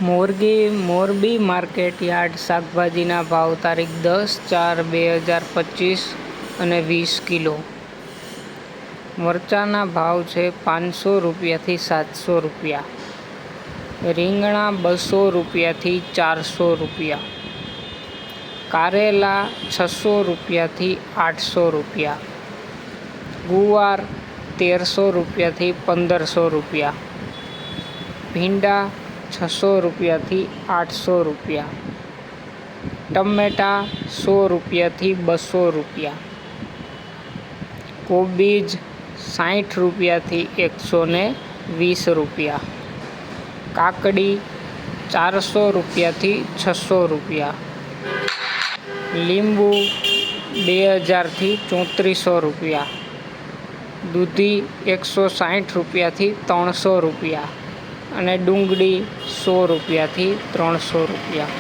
Morbi market yard શાકભાજીના ભાવ તારીખ 10/4/2025 અને 20 કિલો. મરચાંના ભાવ છે 500 રૂપિયાથી 700 રૂપિયા. રીંગણા 200 રૂપિયાથી 400 રૂપિયા. કારેલા 600 રૂપિયાથી 800 રૂપિયા. ગુવાર 1300 રૂપિયાથી 1500 રૂપિયા. ભીંડા 600 રૂપિયાથી 800 રૂપિયા. ટમેટા 100 રૂપિયાથી 200 રૂપિયા. કોબીજ 60 રૂપિયાથી 120 રૂપિયા. કાકડી 400 રૂપિયાથી 600 રૂપિયા. લીંબુ 2000થી 3400 રૂપિયા. દૂધી 160 રૂપિયાથી 300 રૂપિયા અને ડુંગળી 100 રૂપિયાથી 300 રૂપિયા.